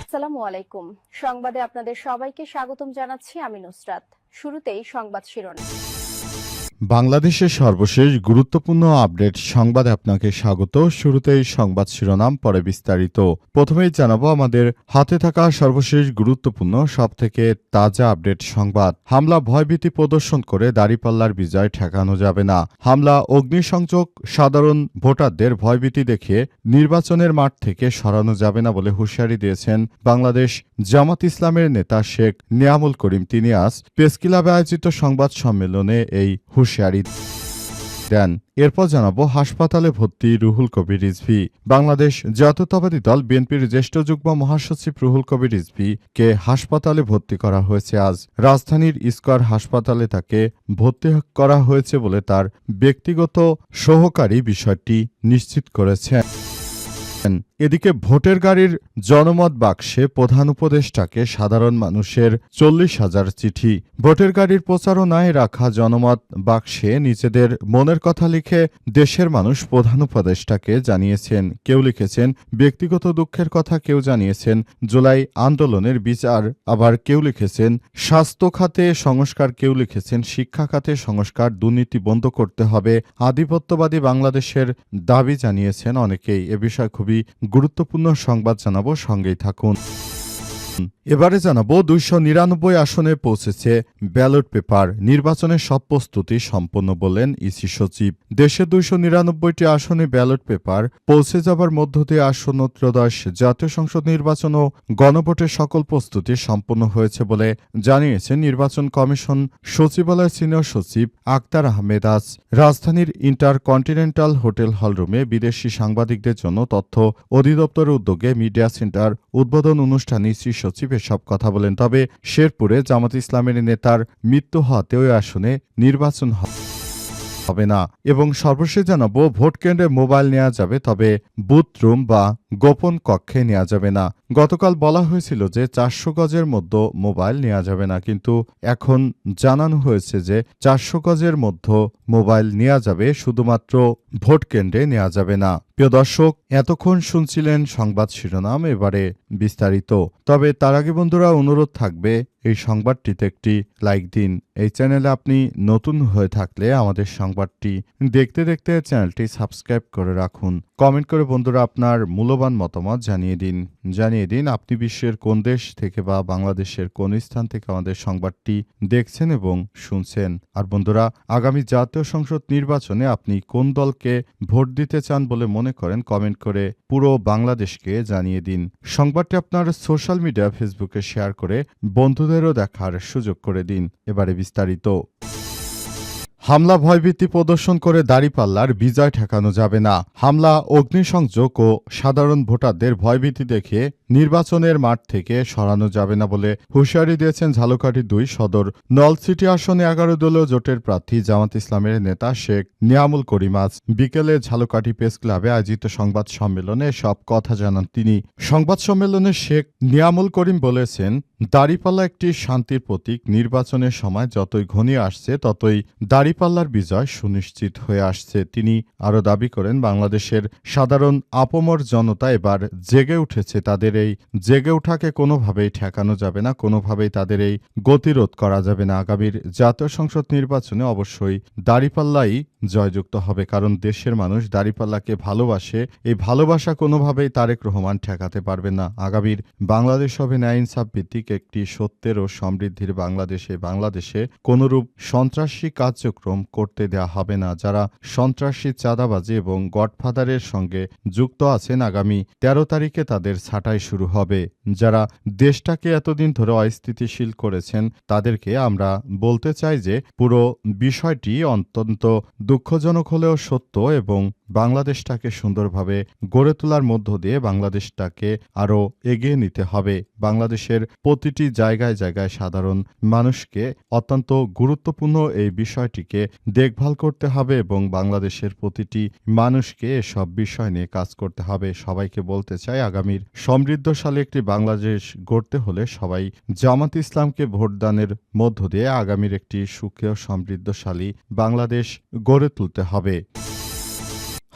আসসালামু আলাইকুম। সংবাদে আপনাদের সবাইকে স্বাগতম জানাচ্ছি আমি নুসরাত। শুরুতেই সংবাদ শিরোনাম। বাংলাদেশের সর্বশেষ গুরুত্বপূর্ণ আপডেট সংবাদে আপনাকে স্বাগত। শুরুতেই সংবাদ শিরোনাম, পরে বিস্তারিত। প্রথমেই জানাবো আমাদের হাতে থাকা সর্বশেষ গুরুত্বপূর্ণ সবথেকে তাজা আপডেট সংবাদ। হামলা ভয়ভীতি প্রদর্শন করে দাঁড়িপাল্লার বিজয় ঠেকানো যাবে না। হামলা, অগ্নিসংযোগ, সাধারণ ভোটারদের ভয়ভীতি দেখিয়ে নির্বাচনের মাঠ থেকে সরানো যাবে না বলে হুঁশিয়ারি দিয়েছেন বাংলাদেশ জামাত ইসলামের নেতা শেখ নিয়ামুল করিম। তিনি আজ প্রেসক্লাবে আয়োজিত সংবাদ সম্মেলনে এই হুঁশিয়ারি দেন। এরপর জানাবো হাসপাতালে ভর্তি রুহুল কবির রিজভী। বাংলাদেশ জাতীয়তাবাদী দল বিএনপির জ্যেষ্ঠ যুগ্ম মহাসচিব রুহুল কবির রিজভী কে হাসপাতালে ভর্তি করা হয়েছে আজ। রাজধানীর স্কয়ার হাসপাতালে তাকে ভর্তি করা হয়েছে বলে তার ব্যক্তিগত সহকারী বিষয়টি নিশ্চিত করেছেন। এদিকে ভোটের গাড়ির জনমত বাক্সে প্রধান উপদেষ্টাকে সাধারণ মানুষের 40,000 চিঠি। ভোটের গাড়ির প্রচারণায় রাখা জনমত বাক্সে নিজেদের মনের কথা লিখে দেশের মানুষ প্রধান উপদেষ্টাকে জানিয়েছেন। কেউ লিখেছেন ব্যক্তিগত দুঃখের কথা, কেউ জানিয়েছেন জুলাই আন্দোলনের বিচার, আবার কেউ লিখেছেন স্বাস্থ্য খাতে সংস্কার, কেউ লিখেছেন শিক্ষা খাতে সংস্কার, দুর্নীতি বন্ধ করতে হবে, আধিপত্যবাদী বাংলাদেশের দাবি জানিয়েছেন অনেকেই। এ বিষয়ে খুবই গুরুত্বপূর্ণ সংবাদ জানাবো, সঙ্গেই থাকুন। এবারে জানাবো 299 আসনে পৌঁছেছে ব্যালট পেপার। নির্বাচনের সব প্রস্তুতি সম্পন্ন বললেন ইসি সচিব। দেশে 299টি আসনে ব্যালট পেপার পৌঁছে যাবার মধ্য দিয়ে আসন্ন ত্রয়োদশ জাতীয় সংসদ নির্বাচন ও গণভোটের সকল প্রস্তুতি সম্পন্ন হয়েছে বলে জানিয়েছেন নির্বাচন কমিশন সচিবালয়ের সিনিয়র সচিব আক্তার আহমেদ আজ রাজধানীর ইন্টারকন্টিনেন্টাল হোটেল হলরুমে বিদেশি সাংবাদিকদের জন্য তথ্য অধিদপ্তরের উদ্যোগে মিডিয়া সেন্টার উদ্বোধন অনুষ্ঠানে ইসি সচিব এসব কথা বলেন। তবে শেরপুরে জামাত ইসলামের নেতার মৃত্যু হওয়াতে ওই আসনে নির্বাচন হবে না। এবং সর্বশেষ জানাবো ভোট কেন্দ্রে মোবাইল নেওয়া যাবে, তবে বুথ রুম বা গোপন কক্ষে নেওয়া যাবে না। গতকাল বলা হয়েছিল যে 400 গজের মধ্যে মোবাইল নেওয়া যাবে না, কিন্তু এখন জানানো হয়েছে যে 400 গজের মধ্যে মোবাইল নেওয়া যাবে, শুধুমাত্র ভোট কেন্দ্রে নেওয়া যাবে না। প্রিয় দর্শক, এতক্ষণ শুনছিলেন সংবাদ শিরোনাম, এবারে বিস্তারিত। তবে তার আগে বন্ধুরা অনুরোধ থাকবে এই সংবাদটিতে একটি লাইক দিন। এই চ্যানেলে আপনি নতুন হয়ে থাকলে আমাদের সংবাদটি দেখতে দেখতে চ্যানেলটি সাবস্ক্রাইব করে রাখুন। কমেন্ট করে বন্ধুরা আপনার মূল্যবান মতামত জানিয়ে দিন আপনি বিশ্বের কোন দেশ থেকে বা বাংলাদেশের কোন স্থান থেকে আমাদের সংবাদটি দেখছেন এবং শুনছেন। আর বন্ধুরা, আগামী জাতীয় সংসদ নির্বাচনে আপনি কোন দলকে ভোট দিতে চান বলে মনে করেন কমেন্ট করে পুরো বাংলাদেশকে জানিয়ে দিন। সংবাদটি আপনার সোশ্যাল মিডিয়া ফেসবুকে শেয়ার করে বন্ধুদেরও দেখার সুযোগ করে দিন। এবারে বিস্তারিত। হামলা ভয়ভীতি প্রদর্শন করে দাঁড়িপাল্লার বিজয় ঠেকানো যাবে না। হামলা, অগ্নিসংযোগ ও সাধারণ ভোটারদের ভয়ভীতি দেখে নির্বাচনের মাঠ থেকে সরানো যাবে না বলে হুঁশিয়ারি দিয়েছেন ঝালকাঠি 2 সদর নলছিটি আসনে 11 দলীয় জোটের প্রার্থী জামাত ইসলামের নেতা শেখ নিয়ামুল করিম। আজ বিকেলে ঝালকাঠি প্রেস ক্লাবে আয়োজিত সংবাদ সম্মেলনে সব কথা জানান তিনি। সংবাদ সম্মেলনে শেখ নিয়ামুল করিম বলেছেন, দাঁড়িপাল্লা একটি শান্তির প্রতীক। নির্বাচনের সময় যতই ঘনিয়ে আসছে ততই দাঁড়িপাল্লার বিজয় সুনিশ্চিত হয়ে আসছে। তিনি আরও দাবি করেন, বাংলাদেশের সাধারণ আপামর জনতা এবার জেগে উঠেছে। তাদের এই জেগে ওঠাকে কোনোভাবেই ঠেকানো যাবে না, কোনোভাবেই তাদের এই গতিরোধ করা যাবে না। আগামীর জাতীয় সংসদ নির্বাচনে অবশ্যই দাঁড়িপাল্লাই জয়যুক্ত হবে, কারণ দেশের মানুষ দাঁড়িপাল্লাকে ভালোবাসে। এই ভালোবাসা কোনোভাবেই তারেক রহমান ঠেকাতে পারবে না। আগামীর বাংলাদেশ হবে ন্যায় ইনসাফ ভিত্তিক একটি সত্যের ও সমৃদ্ধির বাংলাদেশে। বাংলাদেশে কোনরূপ সন্ত্রাসী কার্যক্রম করতে দেওয়া হবে না। যারা সন্ত্রাসী, চাঁদাবাজি এবং গডফাদারের সঙ্গে যুক্ত আছেন, আগামী 13 তারিখে তাদের ছাঁটাই শুরু হবে। যারা দেশটাকে এতদিন ধরে অস্থিতিশীল করেছেন, তাদেরকে আমরা বলতে চাই যে পুরো বিষয়টি অত্যন্ত দুঃখজনক হলেও সত্য এবং বাংলাদেশটাকে সুন্দরভাবে গড়ে তোলার মধ্য দিয়ে বাংলাদেশটাকে আরও এগিয়ে নিতে হবে। বাংলাদেশের প্রতিটি জায়গায় জায়গায় সাধারণ মানুষকে অত্যন্ত গুরুত্বপূর্ণ এই বিষয়টিকে দেখভাল করতে হবে এবং বাংলাদেশের প্রতিটি মানুষকে এসব বিষয় নিয়ে কাজ করতে হবে। সবাইকে বলতে চাই, আগামীর সমৃদ্ধশালী একটি বাংলাদেশ গড়তে হলে সবাই জামাত ইসলামকে ভোটদানের মধ্য দিয়ে আগামীর একটি সুখী ও সমৃদ্ধশালী বাংলাদেশ গড়ে তুলতে হবে।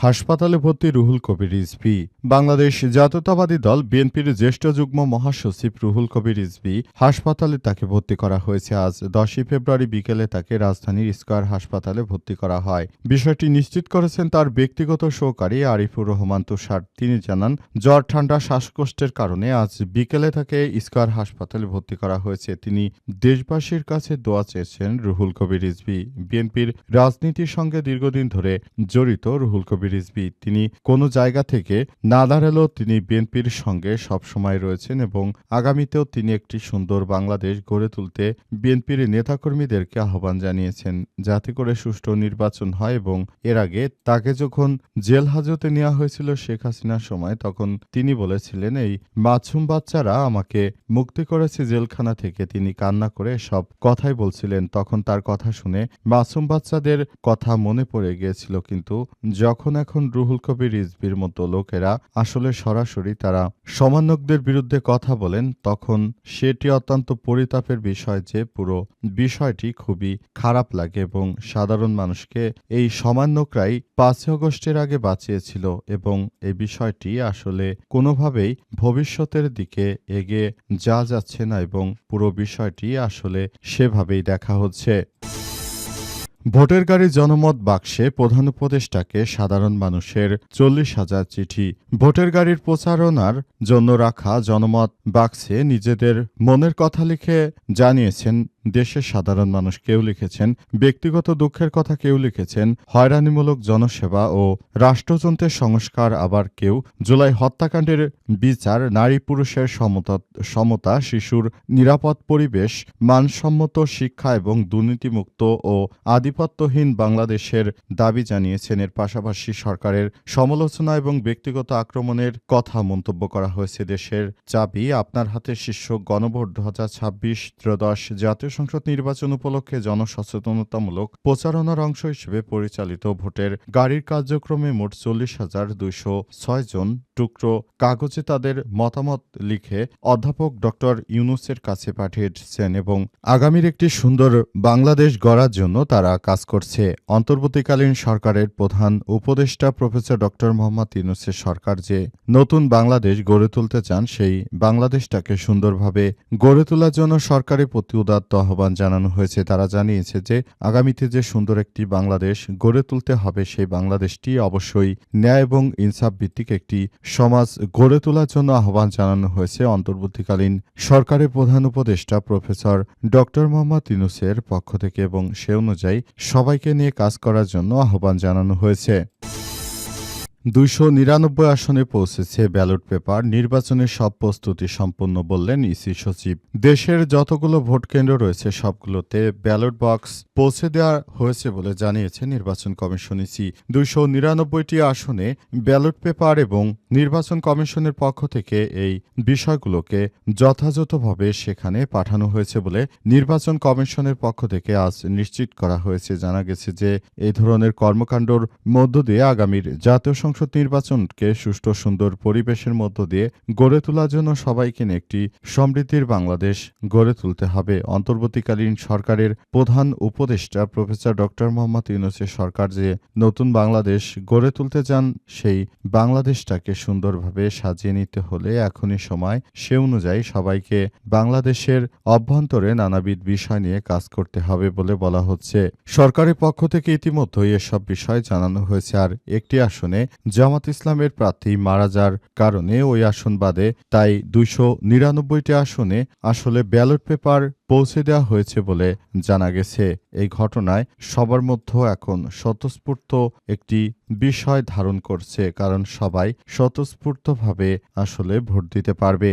হাসপাতালে ভর্তি রুহুল কবির রিজভী। বাংলাদেশ জাতীয়তাবাদী দল বিএনপির জ্যেষ্ঠ যুগ্ম মহাসচিব রুহুল কবির রিজভী হাসপাতালে তাকে ভর্তি করা হয়েছে। আজ 10 ফেব্রুয়ারি বিকেলে তাকে রাজধানীর স্কয়ার হাসপাতালে ভর্তি করা হয়। বিষয়টি নিশ্চিত করেছেন তার ব্যক্তিগত সহকারী আরিফুর রহমান তুষার। তিনি জানান, জ্বর ঠান্ডা শ্বাসকষ্টের কারণে আজ বিকেলে তাকে স্কয়ার হাসপাতালে ভর্তি করা হয়েছে। তিনি দেশবাসীর কাছে দোয়া চেয়েছেন রুহুল কবির রিজভী। বিএনপির রাজনীতির সঙ্গে দীর্ঘদিন ধরে জড়িত রুহুল কবির রিজভী। তিনি কোনো জায়গা থেকে না দাঁড়ালেও তিনি বিএনপির সঙ্গে সবসময় রয়েছেন এবং আগামীতেও তিনি একটি সুন্দর বাংলাদেশ গড়ে তুলতে বিএনপির নেতাকর্মীদেরকে আহ্বান জানিয়েছেন, যাতে করে সুষ্ঠু নির্বাচন হয়। এবং এর আগে তাকে যখন জেল হাজতে নেওয়া হয়েছিল শেখ হাসিনার সময়, তখন তিনি বলেছিলেন, এই মাসুম বাচ্চারা আমাকে মুক্তি করেছে জেলখানা থেকে। তিনি কান্না করে সব কথাই বলছিলেন। তখন তার কথা শুনে মাসুম বাচ্চাদের কথা মনে পড়ে গিয়েছিল। কিন্তু যখন এখন রুহুল কবির রিজভীর মতো লোকেরা আসলে সরাসরি তারা সমন্বয়কদের বিরুদ্ধে কথা বলেন, তখন সেটি অত্যন্ত পরিতাপের বিষয় যে পুরো বিষয়টি খুবই খারাপ লাগে এবং সাধারণ মানুষকে এই সমন্বয়করাই 5 আগস্টের আগে বাঁচিয়েছিল এবং এই বিষয়টি আসলে কোনোভাবেই ভবিষ্যতের দিকে এগিয়ে যাচ্ছে না এবং পুরো বিষয়টি আসলে সেভাবেই দেখা হচ্ছে। ভোটের গাড়ি জনমত বাক্সে প্রধান উপদেষ্টাকে সাধারণ মানুষের 40,000 চিঠি। ভোটের গাড়ির প্রচারণার জন্য রাখা জনমত বাক্সে নিজেদের মনের কথা লিখে জানিয়েছেন দেশের সাধারণ মানুষ। কেউ লিখেছেন ব্যক্তিগত দুঃখের কথা, কেউ লিখেছেন হয়রানিমূলক জনসেবা ও রাষ্ট্রযন্ত্রের সংস্কার, আবার কেউ জুলাই হত্যাকাণ্ডের বিচার, নারী পুরুষের সমতা, শিশুর নিরাপদ পরিবেশ, মানসম্মত শিক্ষা এবং দুর্নীতিমুক্ত ও আধিপত্যহীন বাংলাদেশের দাবি জানিয়েছেন। এর পাশাপাশি সরকারের সমালোচনা এবং ব্যক্তিগত আক্রমণের কথা মন্তব্য করা হয়েছে। দেশের চাবি আপনার হাতে শীর্ষক গণভোট 2026 ত্রয়োদশ জাতীয় সংসদ নির্বাচন উপলক্ষে জনসচেতনতামূলক প্রচারণার অংশ হিসেবে পরিচালিত ভোটের গাড়ির কার্যক্রমে মোট 40,206 জন টুকরো কাগজে তাদের মতামত লিখে অধ্যাপক ডক্টর ইউনূসের কাছে পাঠিয়েছেন এবং আগামীর একটি সুন্দর বাংলাদেশ গড়ার জন্য তারা কাজ করছে। অন্তর্বর্তীকালীন সরকারের প্রধান উপদেষ্টা প্রফেসর ডক্টর মোহাম্মদ ইউনূসের সরকার যে নতুন বাংলাদেশ গড়ে তুলতে চান, সেই বাংলাদেশটাকে সুন্দরভাবে গড়ে তোলার জন্য সরকারের প্রতি উদাত্ত আহ্বান জানানো হয়েছে। তারা জানিয়েছে যে আগামীতে যে সুন্দর একটি বাংলাদেশ গড়ে তুলতে হবে, সেই বাংলাদেশটি অবশ্যই ন্যায় এবং ইনসাফ ভিত্তিক একটি সমাজ গড়ে তোলার জন্য আহ্বান জানানো হয়েছে অন্তর্বর্তীকালীন সরকারের প্রধান উপদেষ্টা প্রফেসর ডক্টর মোহাম্মদ ইউনূসের পক্ষ থেকে এবং সে অনুযায়ী সবাইকে নিয়ে কাজ করার জন্য আহ্বান জানানো হয়েছে। 299 আসনে পৌঁছেছে ব্যালট পেপার। নির্বাচনের সব প্রস্তুতি সম্পন্ন বললেন ইসি সচিব। দেশের যতগুলো ভোট কেন্দ্র রয়েছে সবগুলোতে ব্যালট বক্স পৌঁছে দেওয়া হয়েছে বলে জানিয়েছে নির্বাচন কমিশন। ইসি 299টি আসনে ব্যালট পেপার এবং নির্বাচন কমিশনের পক্ষ থেকে এই বিষয়গুলোকে যথাযথভাবে সেখানে পাঠানো হয়েছে বলে নির্বাচন কমিশনের পক্ষ থেকে আজ নিশ্চিত করা হয়েছে। জানা গেছে যে এই ধরনের কর্মকাণ্ডর মধ্য দিয়ে আগামীর জাতীয় সংসদ নির্বাচনকে সুষ্ঠু সুন্দর পরিবেশের মধ্য দিয়ে গড়ে তোলার জন্য সবাইকে নিয়ে একটি সমৃদ্ধির বাংলাদেশ গড়ে তুলতে হবে। অন্তর্বর্তীকালীন সরকারের প্রধান উপদেষ্টা প্রফেসর ডক্টর মোহাম্মদ ইউনূসের সরকার যে নতুন বাংলাদেশ গড়ে তুলতে চান, সেই বাংলাদেশটাকে সুন্দরভাবে সাজিয়ে নিতে হলে এখনই সময়। সে অনুযায়ী সবাইকে বাংলাদেশের অভ্যন্তরে নানাবিধ বিষয় নিয়ে কাজ করতে হবে বলে বলা হচ্ছে। সরকারের পক্ষ থেকে ইতিমধ্যেই এসব বিষয় জানানো হয়েছে। আর একটি আসনে জামাত ইসলামের প্রার্থী মারা যাওয়ার কারণে ওই আসন বাদে তাই 299টি আসনে আসলে ব্যালট পেপার পৌঁছে দেওয়া হয়েছে বলে জানা গেছে। এই ঘটনায় সবার মধ্যে এখন স্বতঃস্ফূর্ত একটি বিষয় ধারণ করছে, কারণ সবাই স্বতঃস্ফূর্তভাবে আসলে ভোট দিতে পারবে।